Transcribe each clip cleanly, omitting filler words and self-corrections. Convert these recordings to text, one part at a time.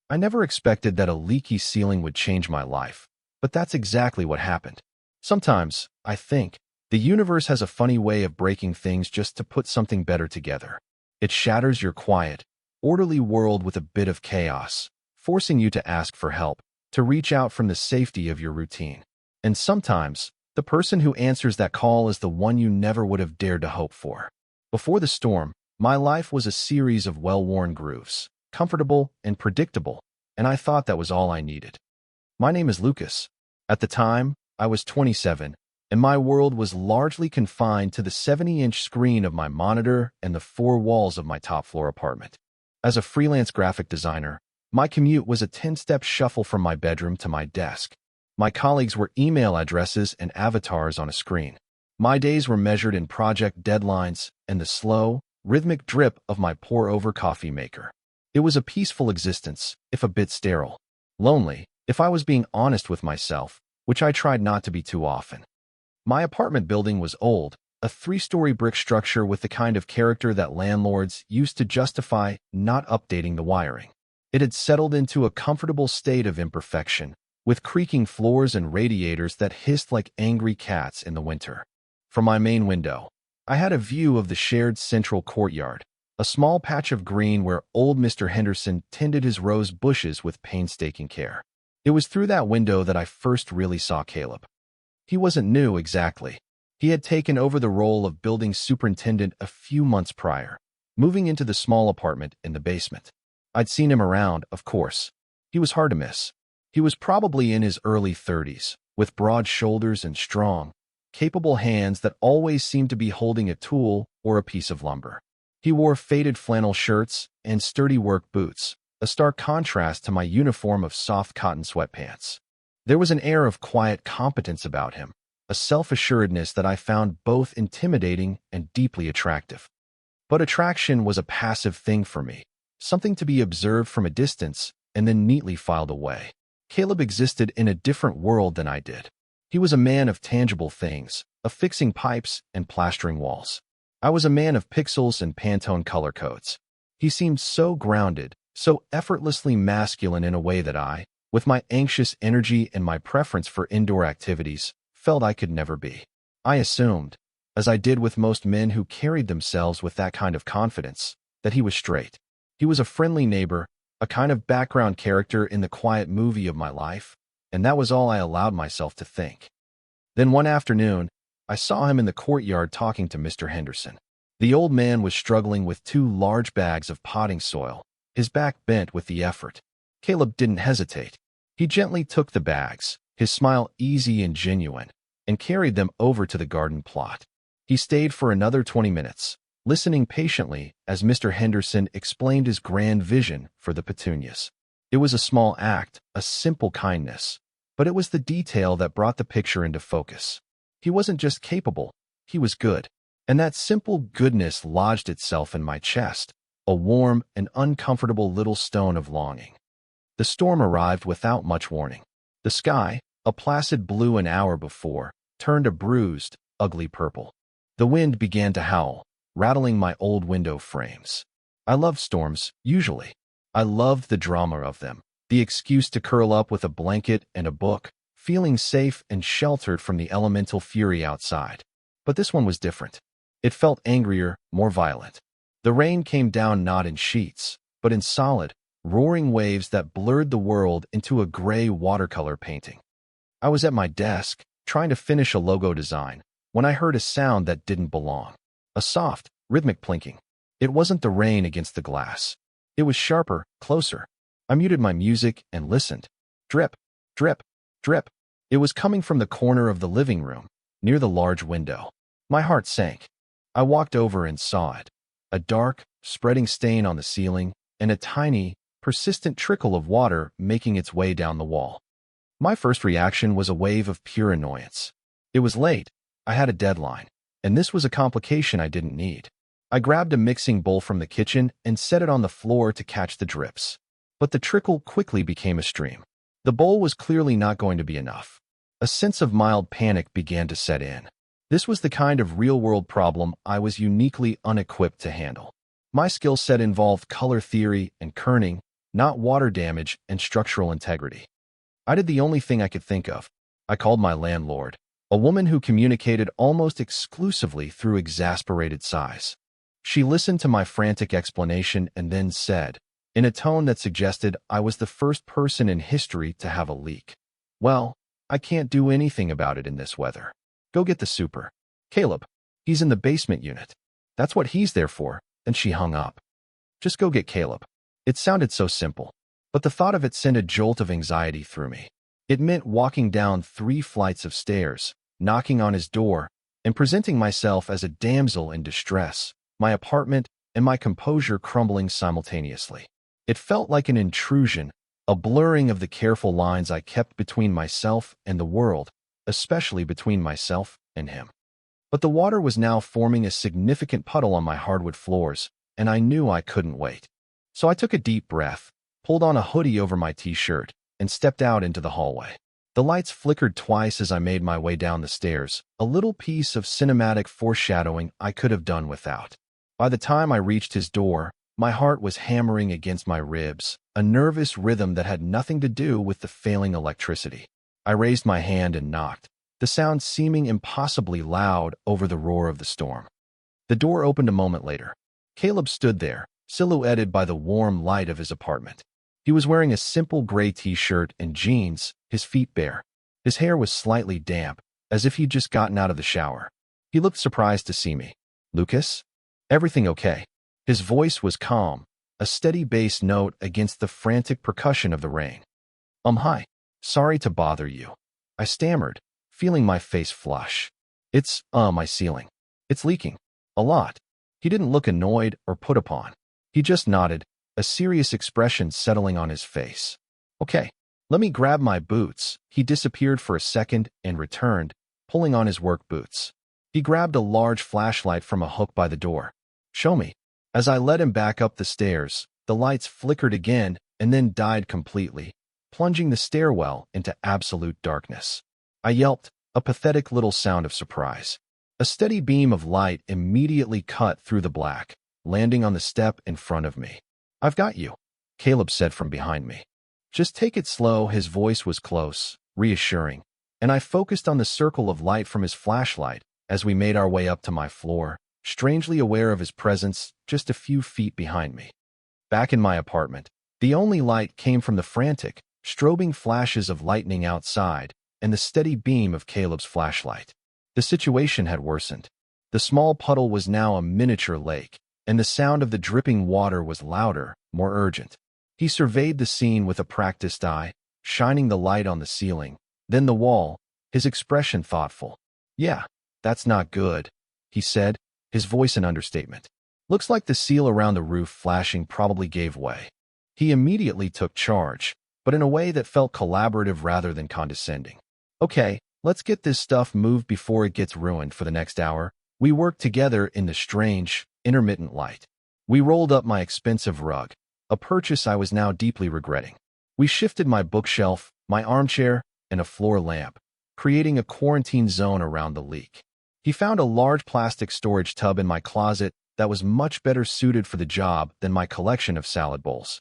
I never expected that a leaky ceiling would change my life, but that's exactly what happened. Sometimes, I think, the universe has a funny way of breaking things just to put something better together. It shatters your quiet, orderly world with a bit of chaos, forcing you to ask for help, to reach out from the safety of your routine. And sometimes, the person who answers that call is the one you never would have dared to hope for. Before the storm, my life was a series of well-worn grooves, comfortable and predictable, and I thought that was all I needed. My name is Lucas. At the time, I was 27, and my world was largely confined to the 70-inch screen of my monitor and the four walls of my top-floor apartment. As a freelance graphic designer, my commute was a 10-step shuffle from my bedroom to my desk. My colleagues were email addresses and avatars on a screen. My days were measured in project deadlines and the slow, rhythmic drip of my pour-over coffee maker. It was a peaceful existence, if a bit sterile. Lonely, if I was being honest with myself, which I tried not to be too often. My apartment building was old, a 3-story brick structure with the kind of character that landlords used to justify not updating the wiring. It had settled into a comfortable state of imperfection, with creaking floors and radiators that hissed like angry cats in the winter. From my main window, I had a view of the shared central courtyard, a small patch of green where old Mr. Henderson tended his rose bushes with painstaking care. It was through that window that I first really saw Caleb. He wasn't new exactly. He had taken over the role of building superintendent a few months prior, moving into the small apartment in the basement. I'd seen him around, of course. He was hard to miss. He was probably in his early 30s, with broad shoulders and strong, capable hands that always seemed to be holding a tool or a piece of lumber. He wore faded flannel shirts and sturdy work boots, a stark contrast to my uniform of soft cotton sweatpants. There was an air of quiet competence about him, a self-assuredness that I found both intimidating and deeply attractive. But attraction was a passive thing for me, something to be observed from a distance and then neatly filed away. Caleb existed in a different world than I did. He was a man of tangible things, of fixing pipes and plastering walls. I was a man of pixels and Pantone color codes. He seemed so grounded, so effortlessly masculine in a way that I, with my anxious energy and my preference for indoor activities, felt I could never be. I assumed, as I did with most men who carried themselves with that kind of confidence, that he was straight. He was a friendly neighbor, a kind of background character in the quiet movie of my life, and that was all I allowed myself to think. Then one afternoon, I saw him in the courtyard talking to Mr. Henderson. The old man was struggling with 2 large bags of potting soil, his back bent with the effort. Caleb didn't hesitate. He gently took the bags, his smile easy and genuine, and carried them over to the garden plot. He stayed for another 20 minutes, listening patiently as Mr. Henderson explained his grand vision for the petunias. It was a small act, a simple kindness, but it was the detail that brought the picture into focus. He wasn't just capable, he was good. And that simple goodness lodged itself in my chest, a warm and uncomfortable little stone of longing. The storm arrived without much warning. The sky, a placid blue an hour before, turned a bruised, ugly purple. The wind began to howl, rattling my old window frames. I loved storms, usually. I loved the drama of them, the excuse to curl up with a blanket and a book, feeling safe and sheltered from the elemental fury outside. But this one was different. It felt angrier, more violent. The rain came down not in sheets, but in solid, roaring waves that blurred the world into a gray watercolor painting. I was at my desk, trying to finish a logo design, when I heard a sound that didn't belong. A soft, rhythmic plinking. It wasn't the rain against the glass. It was sharper, closer. I muted my music and listened. Drip, drip, drip. It was coming from the corner of the living room, near the large window. My heart sank. I walked over and saw it. A dark, spreading stain on the ceiling, and a tiny, persistent trickle of water making its way down the wall. My first reaction was a wave of pure annoyance. It was late. I had a deadline, and this was a complication I didn't need. I grabbed a mixing bowl from the kitchen and set it on the floor to catch the drips. But the trickle quickly became a stream. The bowl was clearly not going to be enough. A sense of mild panic began to set in. This was the kind of real-world problem I was uniquely unequipped to handle. My skill set involved color theory and kerning, not water damage and structural integrity. I did the only thing I could think of. I called my landlord, a woman who communicated almost exclusively through exasperated sighs. She listened to my frantic explanation and then said, in a tone that suggested I was the first person in history to have a leak, "Well, I can't do anything about it in this weather. Go get the super. Caleb, he's in the basement unit. That's what he's there for." And she hung up. Just go get Caleb. It sounded so simple, but the thought of it sent a jolt of anxiety through me. It meant walking down 3 flights of stairs, knocking on his door, and presenting myself as a damsel in distress, my apartment and my composure crumbling simultaneously. It felt like an intrusion, a blurring of the careful lines I kept between myself and the world, especially between myself and him. But the water was now forming a significant puddle on my hardwood floors, and I knew I couldn't wait. So I took a deep breath, pulled on a hoodie over my t-shirt, and stepped out into the hallway. The lights flickered twice as I made my way down the stairs, a little piece of cinematic foreshadowing I could have done without. By the time I reached his door, my heart was hammering against my ribs, a nervous rhythm that had nothing to do with the failing electricity. I raised my hand and knocked, the sound seeming impossibly loud over the roar of the storm. The door opened a moment later. Caleb stood there, silhouetted by the warm light of his apartment. He was wearing a simple gray t-shirt and jeans, his feet bare. His hair was slightly damp, as if he'd just gotten out of the shower. He looked surprised to see me. "Lucas? Everything okay?" His voice was calm, a steady bass note against the frantic percussion of the rain. Hi. Sorry to bother you," I stammered, feeling my face flush. It's my ceiling. It's leaking. A lot." He didn't look annoyed or put upon. He just nodded, a serious expression settling on his face. "Okay, let me grab my boots." He disappeared for a second and returned, pulling on his work boots. He grabbed a large flashlight from a hook by the door. "Show me." As I led him back up the stairs, the lights flickered again and then died completely, plunging the stairwell into absolute darkness. I yelped, a pathetic little sound of surprise. A steady beam of light immediately cut through the black, landing on the step in front of me. "I've got you," Caleb said from behind me. "Just take it slow." His voice was close, reassuring, and I focused on the circle of light from his flashlight as we made our way up to my floor, strangely aware of his presence just a few feet behind me. Back in my apartment, the only light came from the frantic, strobing flashes of lightning outside and the steady beam of Caleb's flashlight. The situation had worsened. The small puddle was now a miniature lake, and the sound of the dripping water was louder, more urgent. He surveyed the scene with a practiced eye, shining the light on the ceiling, then the wall, his expression thoughtful. "Yeah, that's not good," he said, his voice an understatement. "Looks like the seal around the roof flashing probably gave way." He immediately took charge, but in a way that felt collaborative rather than condescending. "Okay, let's get this stuff moved before it gets ruined." For the next hour, we worked together in the strange, intermittent light. We rolled up my expensive rug, a purchase I was now deeply regretting. We shifted my bookshelf, my armchair, and a floor lamp, creating a quarantine zone around the leak. He found a large plastic storage tub in my closet that was much better suited for the job than my collection of salad bowls.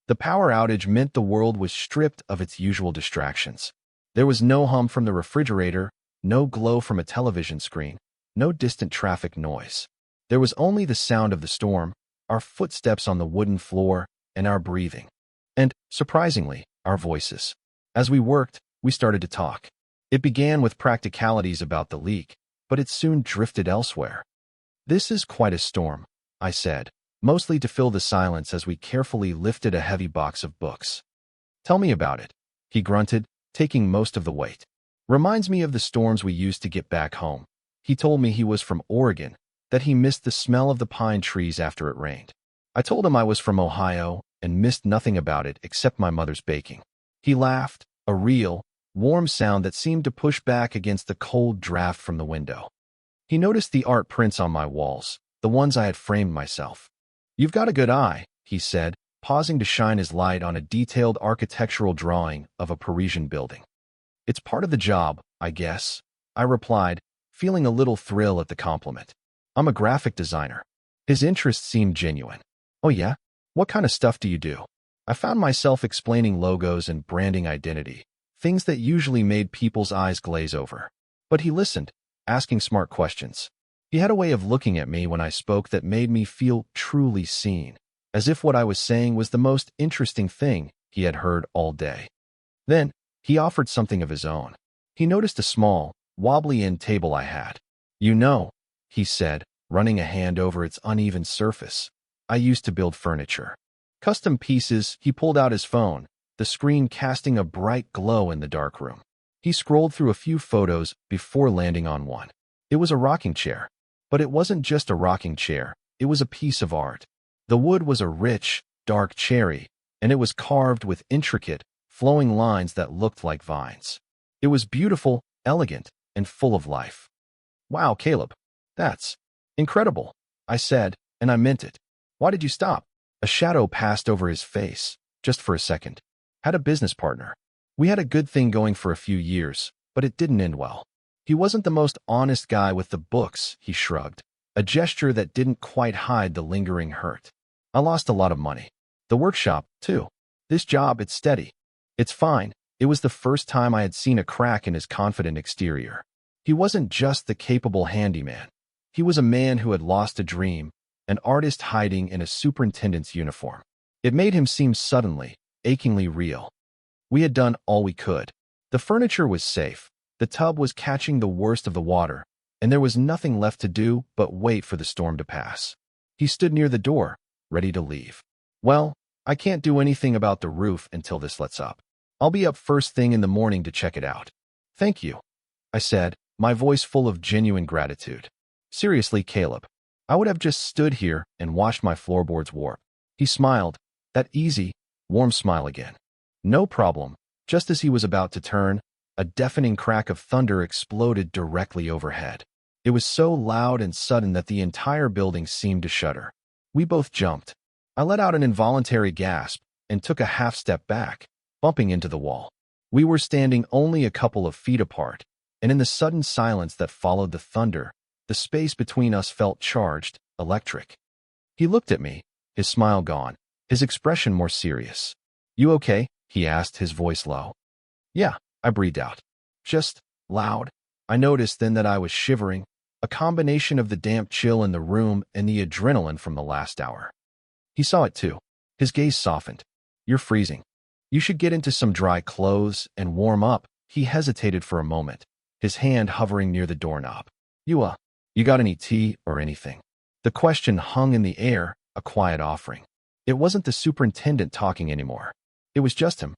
The power outage meant the world was stripped of its usual distractions. There was no hum from the refrigerator, no glow from a television screen, no distant traffic noise. There was only the sound of the storm, our footsteps on the wooden floor, and our breathing. And, surprisingly, our voices. As we worked, we started to talk. It began with practicalities about the leak, but it soon drifted elsewhere. "This is quite a storm," I said, mostly to fill the silence as we carefully lifted a heavy box of books. "Tell me about it," he grunted, taking most of the weight. "Reminds me of the storms we used to get back home." He told me he was from Oregon, that he missed the smell of the pine trees after it rained. I told him I was from Ohio and missed nothing about it except my mother's baking. He laughed, a real, warm sound that seemed to push back against the cold draft from the window. He noticed the art prints on my walls, the ones I had framed myself. "You've got a good eye," he said, pausing to shine his light on a detailed architectural drawing of a Parisian building. "It's part of the job, I guess," I replied, feeling a little thrill at the compliment. "I'm a graphic designer." His interest seemed genuine. "Oh yeah? What kind of stuff do you do?" I found myself explaining logos and branding identity, things that usually made people's eyes glaze over. But he listened, asking smart questions. He had a way of looking at me when I spoke that made me feel truly seen, as if what I was saying was the most interesting thing he had heard all day. Then, he offered something of his own. He noticed a small, wobbly end table I had. "You know," he said, running a hand over its uneven surface, "I used to build furniture. Custom pieces." He pulled out his phone, the screen casting a bright glow in the dark room. He scrolled through a few photos before landing on one. It was a rocking chair. But it wasn't just a rocking chair, it was a piece of art. The wood was a rich, dark cherry, and it was carved with intricate, flowing lines that looked like vines. It was beautiful, elegant, and full of life. "Wow, Caleb, that's incredible," I said, and I meant it. "Why did you stop?" A shadow passed over his face, just for a second. "Had a business partner. We had a good thing going for a few years, but it didn't end well. He wasn't the most honest guy with the books," he shrugged, a gesture that didn't quite hide the lingering hurt. "I lost a lot of money. The workshop, too. This job, it's steady. It's fine." It was the first time I had seen a crack in his confident exterior. He wasn't just the capable handyman. He was a man who had lost a dream, an artist hiding in a superintendent's uniform. It made him seem suddenly, achingly real. We had done all we could. The furniture was safe. The tub was catching the worst of the water, and there was nothing left to do but wait for the storm to pass. He stood near the door, ready to leave. "Well, I can't do anything about the roof until this lets up. I'll be up first thing in the morning to check it out." "Thank you," I said, my voice full of genuine gratitude. "Seriously, Caleb, I would have just stood here and watched my floorboards warp." He smiled, that easy, warm smile again. "No problem." Just as he was about to turn, a deafening crack of thunder exploded directly overhead. It was so loud and sudden that the entire building seemed to shudder. We both jumped. I let out an involuntary gasp and took a half step back, bumping into the wall. We were standing only a couple of feet apart, and in the sudden silence that followed the thunder, the space between us felt charged, electric. He looked at me, his smile gone, his expression more serious. "You okay?" he asked, his voice low. "Yeah," I breathed out. "Just loud." I noticed then that I was shivering, a combination of the damp chill in the room and the adrenaline from the last hour. He saw it too. His gaze softened. "You're freezing. You should get into some dry clothes and warm up." He hesitated for a moment, his hand hovering near the doorknob. You got any tea or anything?" The question hung in the air, a quiet offering. It wasn't the superintendent talking anymore. It was just him.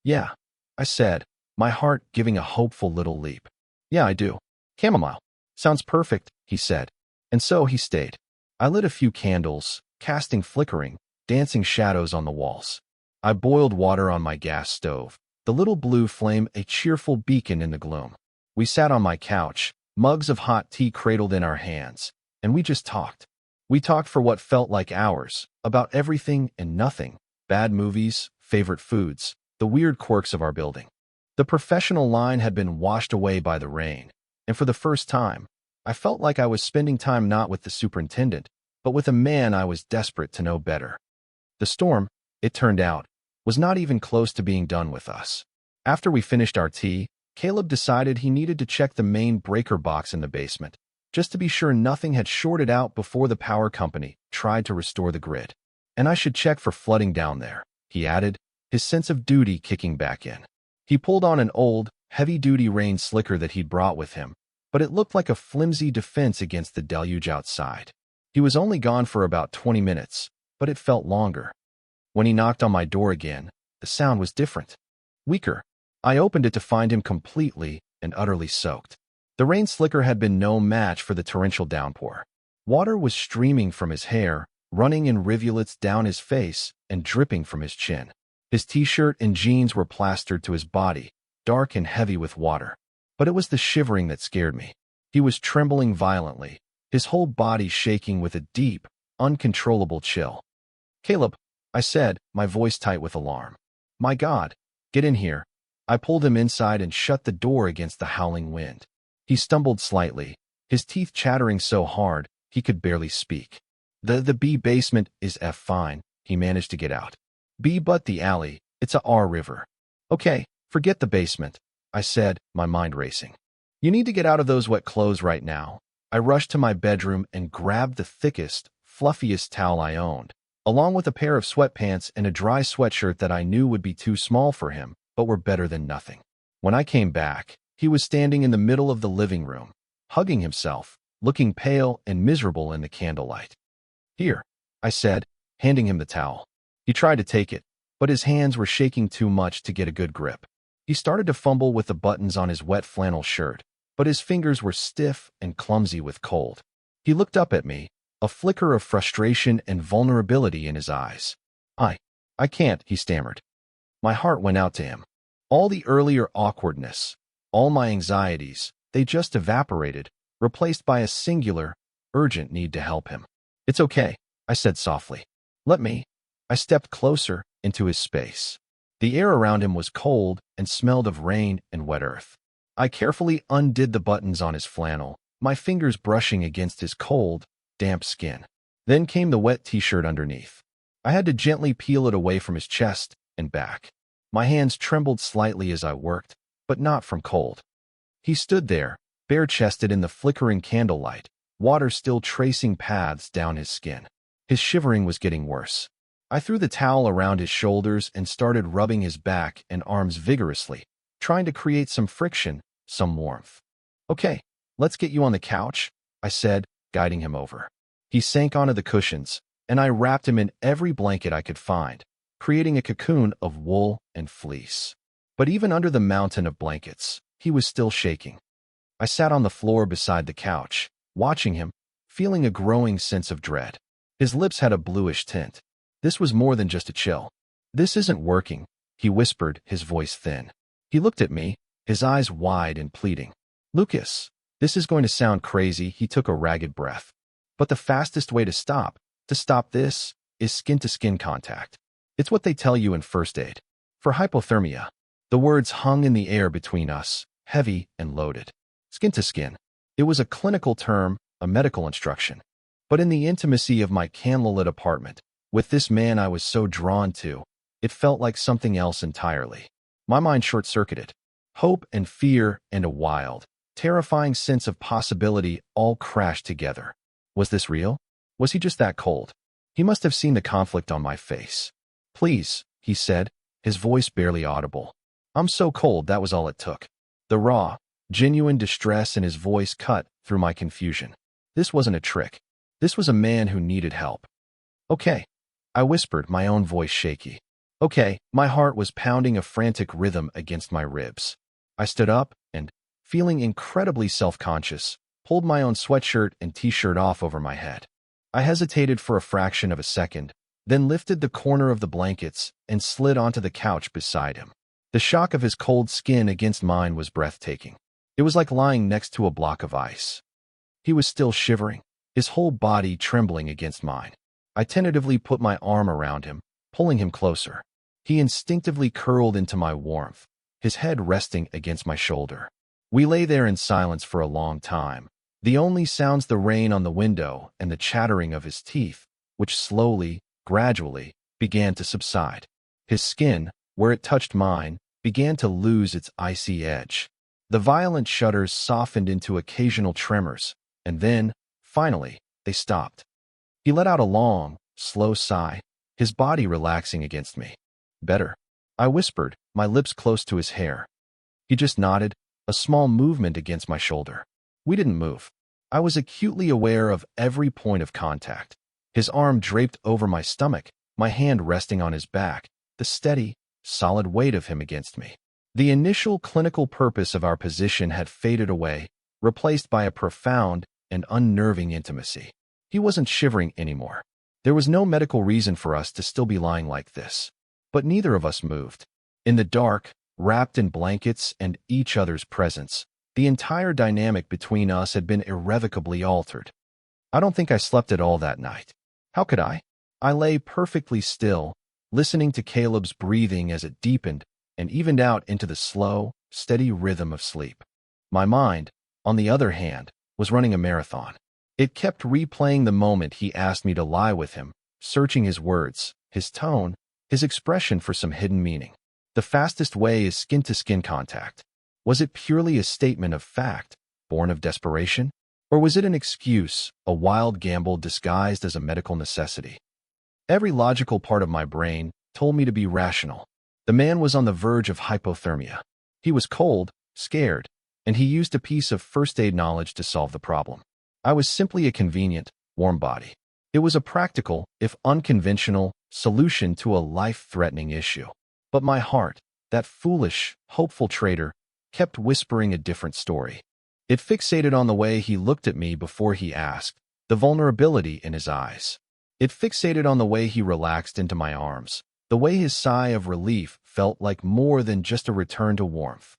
"Yeah," I said, my heart giving a hopeful little leap. "Yeah, I do. Chamomile. Sounds perfect," he said. And so he stayed. I lit a few candles, casting flickering, dancing shadows on the walls. I boiled water on my gas stove, the little blue flame a cheerful beacon in the gloom. We sat on my couch, mugs of hot tea cradled in our hands, and we just talked. We talked for what felt like hours, about everything and nothing, bad movies, favorite foods, the weird quirks of our building. The professional line had been washed away by the rain, and for the first time, I felt like I was spending time not with the superintendent, but with a man I was desperate to know better. The storm, it turned out, was not even close to being done with us. After we finished our tea, Caleb decided he needed to check the main breaker box in the basement, just to be sure nothing had shorted out before the power company tried to restore the grid. "And I should check for flooding down there," he added, his sense of duty kicking back in. He pulled on an old, heavy-duty rain slicker that he'd brought with him, but it looked like a flimsy defense against the deluge outside. He was only gone for about 20 minutes, but it felt longer. When he knocked on my door again, the sound was different, weaker. I opened it to find him completely and utterly soaked. The rain slicker had been no match for the torrential downpour. Water was streaming from his hair, running in rivulets down his face, and dripping from his chin. His t-shirt and jeans were plastered to his body, dark and heavy with water. But it was the shivering that scared me. He was trembling violently, his whole body shaking with a deep, uncontrollable chill. "Caleb," I said, my voice tight with alarm. "My God, get in here." I pulled him inside and shut the door against the howling wind. He stumbled slightly, his teeth chattering so hard he could barely speak. The B basement is fine," he managed to get out. B but the alley, it's a R river. Okay, forget the basement, I said, my mind racing. You need to get out of those wet clothes right now. I rushed to my bedroom and grabbed the thickest, fluffiest towel I owned, along with a pair of sweatpants and a dry sweatshirt that I knew would be too small for him, but were better than nothing. When I came back, he was standing in the middle of the living room, hugging himself, looking pale and miserable in the candlelight. Here, I said, handing him the towel. He tried to take it, but his hands were shaking too much to get a good grip. He started to fumble with the buttons on his wet flannel shirt, but his fingers were stiff and clumsy with cold. He looked up at me, a flicker of frustration and vulnerability in his eyes. I can't, he stammered. My heart went out to him. All the earlier awkwardness, all my anxieties, they just evaporated, replaced by a singular, urgent need to help him. It's okay, I said softly. Let me. I stepped closer into his space. The air around him was cold and smelled of rain and wet earth. I carefully undid the buttons on his flannel, my fingers brushing against his cold, damp skin. Then came the wet t-shirt underneath. I had to gently peel it away from his chest and back. My hands trembled slightly as I worked, but not from cold. He stood there, bare-chested in the flickering candlelight, water still tracing paths down his skin. His shivering was getting worse. I threw the towel around his shoulders and started rubbing his back and arms vigorously, trying to create some friction, some warmth. Okay, let's get you on the couch, I said, guiding him over. He sank onto the cushions, and I wrapped him in every blanket I could find, creating a cocoon of wool and fleece. But even under the mountain of blankets, he was still shaking. I sat on the floor beside the couch, watching him, feeling a growing sense of dread. His lips had a bluish tint. This was more than just a chill. This isn't working, he whispered, his voice thin. He looked at me, his eyes wide and pleading. Lucas, this is going to sound crazy, he took a ragged breath. But the fastest way to stop this, is skin-to-skin contact. It's what they tell you in first aid. For hypothermia. The words hung in the air between us, heavy and loaded. Skin-to-skin. It was a clinical term, a medical instruction. But in the intimacy of my candlelit apartment, with this man I was so drawn to, it felt like something else entirely. My mind short-circuited. Hope and fear and a wild, terrifying sense of possibility all crashed together. Was this real? Was he just that cold? He must have seen the conflict on my face. Please, he said, his voice barely audible. I'm so cold, that was all it took. The raw, genuine distress in his voice cut through my confusion. This wasn't a trick. This was a man who needed help. Okay, I whispered, my own voice shaky. Okay, my heart was pounding a frantic rhythm against my ribs. I stood up and, feeling incredibly self-conscious, pulled my own sweatshirt and t-shirt off over my head. I hesitated for a fraction of a second, then lifted the corner of the blankets and slid onto the couch beside him. The shock of his cold skin against mine was breathtaking. It was like lying next to a block of ice. He was still shivering, his whole body trembling against mine. I tentatively put my arm around him, pulling him closer. He instinctively curled into my warmth, his head resting against my shoulder. We lay there in silence for a long time, the only sounds the rain on the window and the chattering of his teeth, which slowly, gradually, began to subside. His skin, where it touched mine, began to lose its icy edge. The violent shudders softened into occasional tremors, and then, finally, they stopped. He let out a long, slow sigh, his body relaxing against me. Better, I whispered, my lips close to his hair. He just nodded, a small movement against my shoulder. We didn't move. I was acutely aware of every point of contact. His arm draped over my stomach, my hand resting on his back, the steady, solid weight of him against me. The initial clinical purpose of our position had faded away, replaced by a profound and unnerving intimacy. He wasn't shivering anymore. There was no medical reason for us to still be lying like this. But neither of us moved. In the dark, wrapped in blankets and each other's presence, the entire dynamic between us had been irrevocably altered. I don't think I slept at all that night. How could I? I lay perfectly still, listening to Caleb's breathing as it deepened and evened out into the slow, steady rhythm of sleep. My mind, on the other hand, was running a marathon. It kept replaying the moment he asked me to lie with him, searching his words, his tone, his expression for some hidden meaning. The fastest way is skin-to-skin contact. Was it purely a statement of fact, born of desperation? Or was it an excuse, a wild gamble disguised as a medical necessity? Every logical part of my brain told me to be rational. The man was on the verge of hypothermia. He was cold, scared, and he used a piece of first-aid knowledge to solve the problem. I was simply a convenient, warm body. It was a practical, if unconventional, solution to a life-threatening issue. But my heart, that foolish, hopeful traitor, kept whispering a different story. It fixated on the way he looked at me before he asked, the vulnerability in his eyes. It fixated on the way he relaxed into my arms, the way his sigh of relief felt like more than just a return to warmth.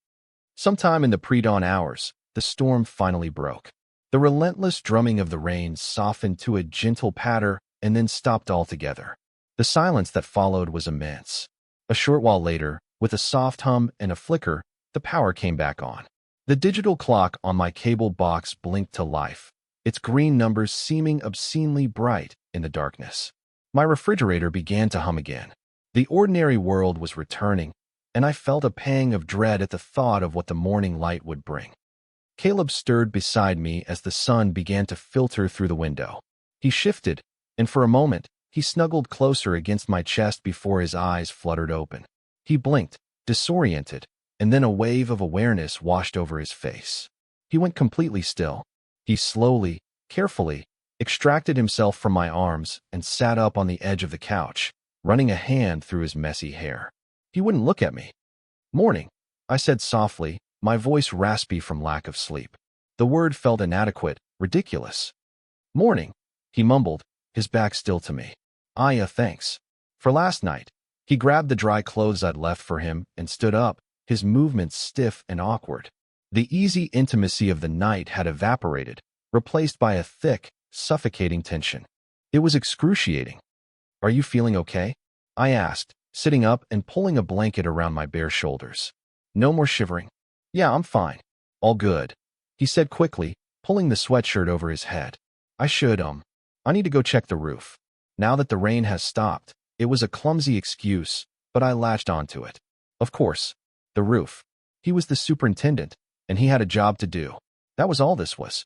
Sometime in the pre-dawn hours, the storm finally broke. The relentless drumming of the rain softened to a gentle patter and then stopped altogether. The silence that followed was immense. A short while later, with a soft hum and a flicker, the power came back on. The digital clock on my cable box blinked to life, its green numbers seeming obscenely bright in the darkness. My refrigerator began to hum again. The ordinary world was returning, and I felt a pang of dread at the thought of what the morning light would bring. Caleb stirred beside me as the sun began to filter through the window. He shifted, and for a moment, he snuggled closer against my chest before his eyes fluttered open. He blinked, disoriented, and then a wave of awareness washed over his face. He went completely still. He slowly, carefully, extracted himself from my arms and sat up on the edge of the couch, running a hand through his messy hair. He wouldn't look at me. "Morning," I said softly, my voice raspy from lack of sleep. The word felt inadequate, ridiculous. "Morning," he mumbled, his back still to me. Thanks. For last night." He grabbed the dry clothes I'd left for him and stood up, his movements stiff and awkward. The easy intimacy of the night had evaporated, replaced by a thick, suffocating tension. It was excruciating. "Are you feeling okay?" I asked, sitting up and pulling a blanket around my bare shoulders. "No more shivering." "Yeah, I'm fine. All good," he said quickly, pulling the sweatshirt over his head. I need to go check the roof." Now that the rain has stopped, it was a clumsy excuse, but I latched onto it. Of course, the roof. He was the superintendent, and he had a job to do. That was all this was.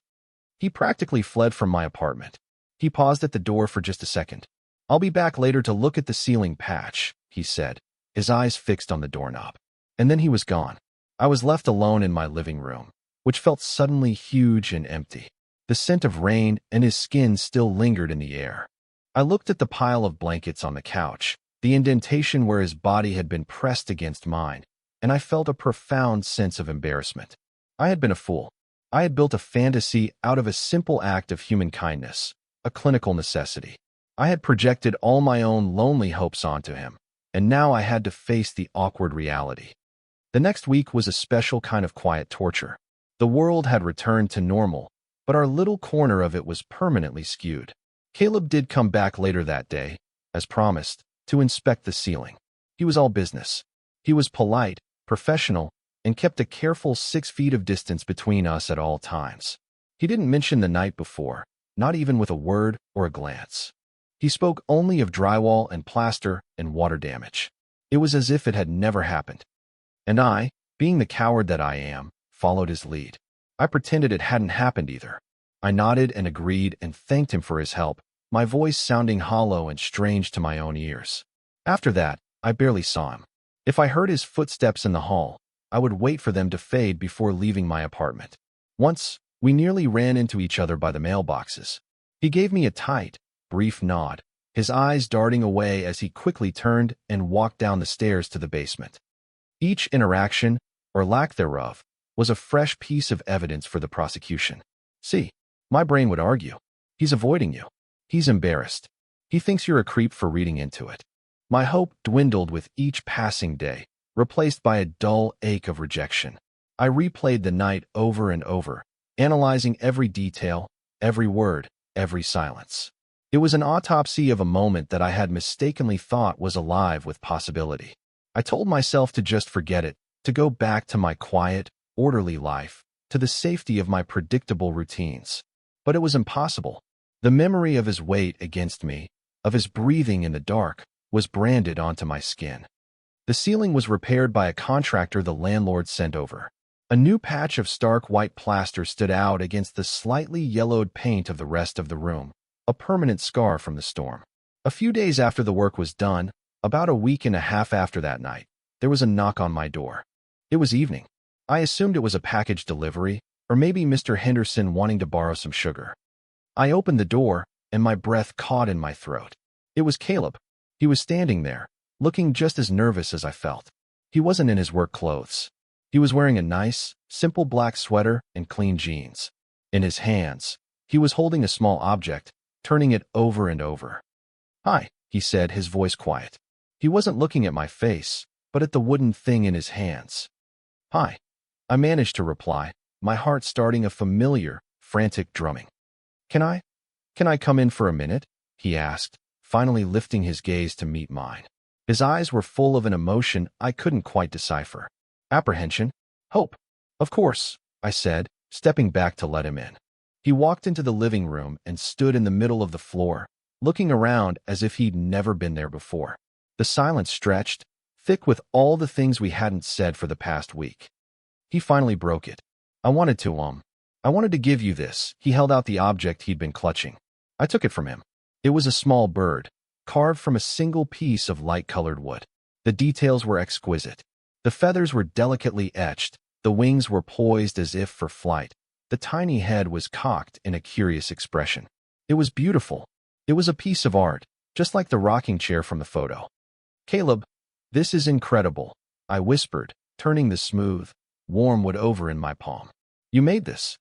He practically fled from my apartment. He paused at the door for just a second. "I'll be back later to look at the ceiling patch," he said, his eyes fixed on the doorknob. And then he was gone. I was left alone in my living room, which felt suddenly huge and empty. The scent of rain and his skin still lingered in the air. I looked at the pile of blankets on the couch, the indentation where his body had been pressed against mine, and I felt a profound sense of embarrassment. I had been a fool. I had built a fantasy out of a simple act of human kindness, a clinical necessity. I had projected all my own lonely hopes onto him, and now I had to face the awkward reality. The next week was a special kind of quiet torture. The world had returned to normal, but our little corner of it was permanently skewed. Caleb did come back later that day, as promised, to inspect the ceiling. He was all business. He was polite, professional, and kept a careful 6 feet of distance between us at all times. He didn't mention the night before, not even with a word or a glance. He spoke only of drywall and plaster and water damage. It was as if it had never happened. And I, being the coward that I am, followed his lead. I pretended it hadn't happened either. I nodded and agreed and thanked him for his help, my voice sounding hollow and strange to my own ears. After that, I barely saw him. If I heard his footsteps in the hall, I would wait for them to fade before leaving my apartment. Once, we nearly ran into each other by the mailboxes. He gave me a tight, brief nod, his eyes darting away as he quickly turned and walked down the stairs to the basement. Each interaction, or lack thereof, was a fresh piece of evidence for the prosecution. See, my brain would argue. He's avoiding you. He's embarrassed. He thinks you're a creep for reading into it. My hope dwindled with each passing day, replaced by a dull ache of rejection. I replayed the night over and over, analyzing every detail, every word, every silence. It was an autopsy of a moment that I had mistakenly thought was alive with possibility. I told myself to just forget it, to go back to my quiet, orderly life, to the safety of my predictable routines. But it was impossible. The memory of his weight against me, of his breathing in the dark, was branded onto my skin. The ceiling was repaired by a contractor the landlord sent over. A new patch of stark white plaster stood out against the slightly yellowed paint of the rest of the room, a permanent scar from the storm. A few days after the work was done, about a week and a half after that night, there was a knock on my door. It was evening. I assumed it was a package delivery, or maybe Mr. Henderson wanting to borrow some sugar. I opened the door, and my breath caught in my throat. It was Caleb. He was standing there, looking just as nervous as I felt. He wasn't in his work clothes. He was wearing a nice, simple black sweater and clean jeans. In his hands, he was holding a small object, turning it over and over. "Hi," he said, his voice quiet. He wasn't looking at my face, but at the wooden thing in his hands. "Hi," I managed to reply, my heart starting a familiar, frantic drumming. Can I come in for a minute?" he asked, finally lifting his gaze to meet mine. His eyes were full of an emotion I couldn't quite decipher. Apprehension? Hope? "Of course," I said, stepping back to let him in. He walked into the living room and stood in the middle of the floor, looking around as if he'd never been there before. The silence stretched, thick with all the things we hadn't said for the past week. He finally broke it. I wanted to give you this." He held out the object he'd been clutching. I took it from him. It was a small bird, carved from a single piece of light-colored wood. The details were exquisite. The feathers were delicately etched, the wings were poised as if for flight. The tiny head was cocked in a curious expression. It was beautiful. It was a piece of art, just like the rocking chair from the photo. "Caleb, this is incredible," I whispered, turning the smooth, warm wood over in my palm. "You made this?"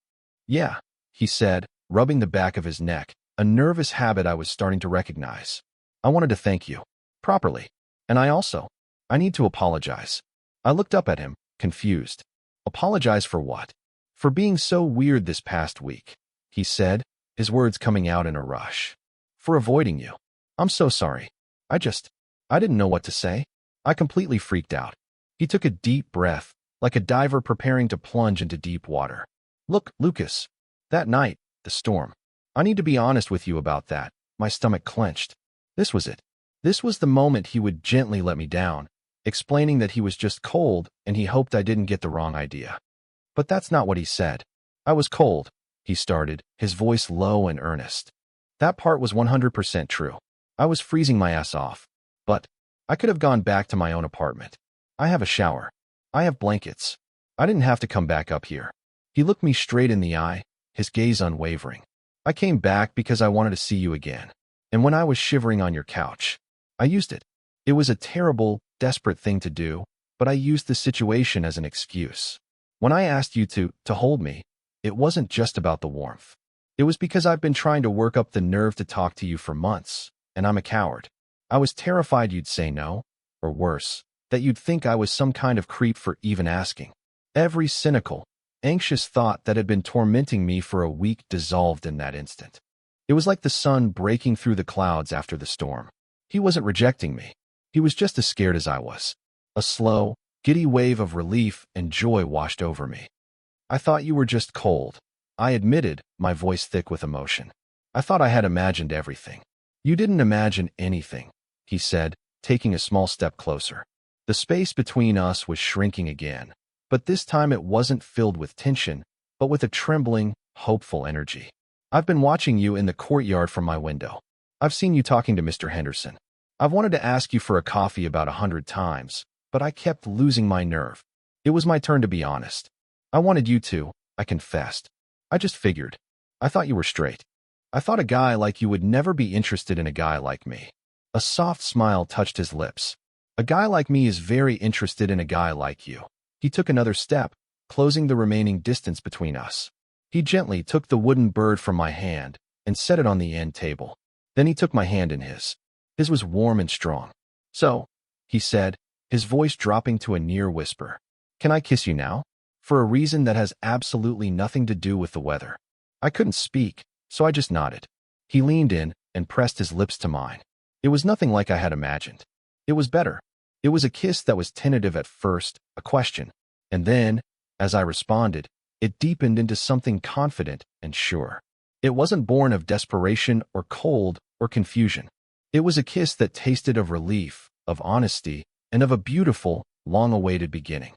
"Yeah," he said, rubbing the back of his neck, a nervous habit I was starting to recognize. "I wanted to thank you. Properly. And I need to apologize." I looked up at him, confused. "Apologize for what?" "For being so weird this past week," he said, his words coming out in a rush. "For avoiding you. I'm so sorry. I didn't know what to say. I completely freaked out." He took a deep breath, like a diver preparing to plunge into deep water. "Look, Lucas, that night, the storm. I need to be honest with you about that." My stomach clenched. This was it. This was the moment he would gently let me down, explaining that he was just cold and he hoped I didn't get the wrong idea. But that's not what he said. "I was cold," he started, his voice low and earnest. That part was 100% true. I was freezing my ass off. But I could have gone back to my own apartment. I have a shower. I have blankets. I didn't have to come back up here. He looked me straight in the eye, his gaze unwavering. "I came back because I wanted to see you again. And when I was shivering on your couch, I used it. It was a terrible, desperate thing to do, but I used the situation as an excuse. When I asked you to hold me, it wasn't just about the warmth. It was because I've been trying to work up the nerve to talk to you for months, and I'm a coward. I was terrified you'd say no, or worse, that you'd think I was some kind of creep for even asking." Every cynical, anxious thought that had been tormenting me for a week dissolved in that instant. It was like the sun breaking through the clouds after the storm. He wasn't rejecting me. He was just as scared as I was. A slow, giddy wave of relief and joy washed over me. "I thought you were just cold," I admitted, my voice thick with emotion. "I thought I had imagined everything." "You didn't imagine anything," he said, taking a small step closer. The space between us was shrinking again, but this time it wasn't filled with tension, but with a trembling, hopeful energy. "I've been watching you in the courtyard from my window. I've seen you talking to Mr. Henderson. I've wanted to ask you for a coffee about 100 times, but I kept losing my nerve. It was my turn to be honest. I wanted you to," I confessed. "I just figured. I thought you were straight. I thought a guy like you would never be interested in a guy like me." A soft smile touched his lips. "A guy like me is very interested in a guy like you." He took another step, closing the remaining distance between us. He gently took the wooden bird from my hand and set it on the end table. Then he took my hand in his. His was warm and strong. "So," he said, his voice dropping to a near whisper, "can I kiss you now? For a reason that has absolutely nothing to do with the weather." I couldn't speak, so I just nodded. He leaned in and pressed his lips to mine. It was nothing like I had imagined. It was better. It was a kiss that was tentative at first, a question, and then, as I responded, it deepened into something confident and sure. It wasn't born of desperation or cold or confusion. It was a kiss that tasted of relief, of honesty, and of a beautiful, long-awaited beginning.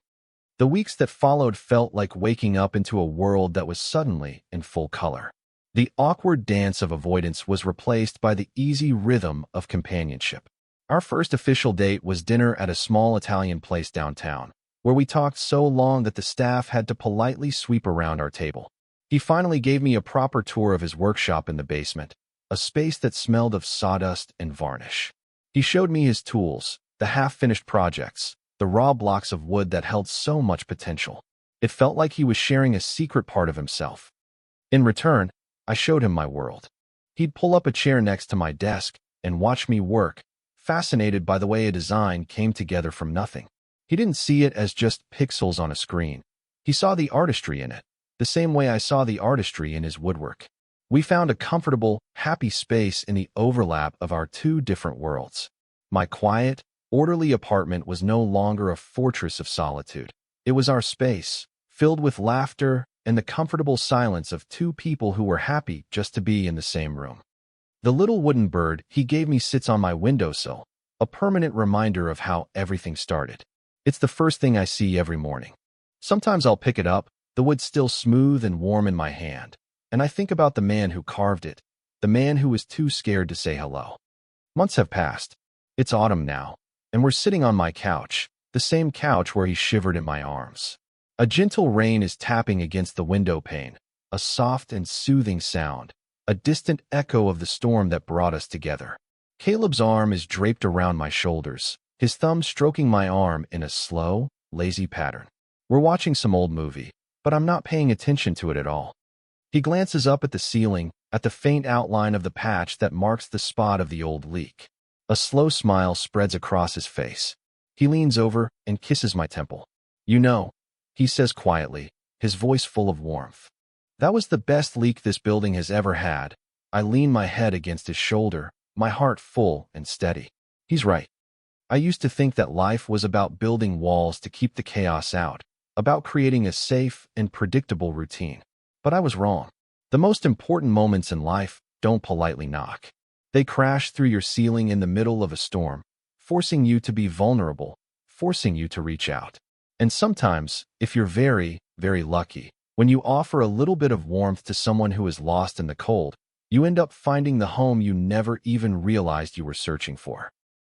The weeks that followed felt like waking up into a world that was suddenly in full color. The awkward dance of avoidance was replaced by the easy rhythm of companionship. Our first official date was dinner at a small Italian place downtown, where we talked so long that the staff had to politely sweep around our table. He finally gave me a proper tour of his workshop in the basement, a space that smelled of sawdust and varnish. He showed me his tools, the half-finished projects, the raw blocks of wood that held so much potential. It felt like he was sharing a secret part of himself. In return, I showed him my world. He'd pull up a chair next to my desk and watch me work, fascinated by the way a design came together from nothing. He didn't see it as just pixels on a screen. He saw the artistry in it, the same way I saw the artistry in his woodwork. We found a comfortable, happy space in the overlap of our two different worlds. My quiet, orderly apartment was no longer a fortress of solitude. It was our space, filled with laughter and the comfortable silence of two people who were happy just to be in the same room. The little wooden bird he gave me sits on my windowsill, a permanent reminder of how everything started. It's the first thing I see every morning. Sometimes I'll pick it up, the wood still smooth and warm in my hand, and I think about the man who carved it, the man who was too scared to say hello. Months have passed. It's autumn now, and we're sitting on my couch, the same couch where he shivered in my arms. A gentle rain is tapping against the window pane, a soft and soothing sound, a distant echo of the storm that brought us together. Caleb's arm is draped around my shoulders, his thumb stroking my arm in a slow, lazy pattern. We're watching some old movie, but I'm not paying attention to it at all. He glances up at the ceiling, at the faint outline of the patch that marks the spot of the old leak. A slow smile spreads across his face. He leans over and kisses my temple. "You know," he says quietly, his voice full of warmth. "That was the best leak this building has ever had." I lean my head against his shoulder, my heart full and steady. He's right. I used to think that life was about building walls to keep the chaos out, about creating a safe and predictable routine. But I was wrong. The most important moments in life don't politely knock. They crash through your ceiling in the middle of a storm, forcing you to be vulnerable, forcing you to reach out. And sometimes, if you're very, very lucky, when you offer a little bit of warmth to someone who is lost in the cold, you end up finding the home you never even realized you were searching for.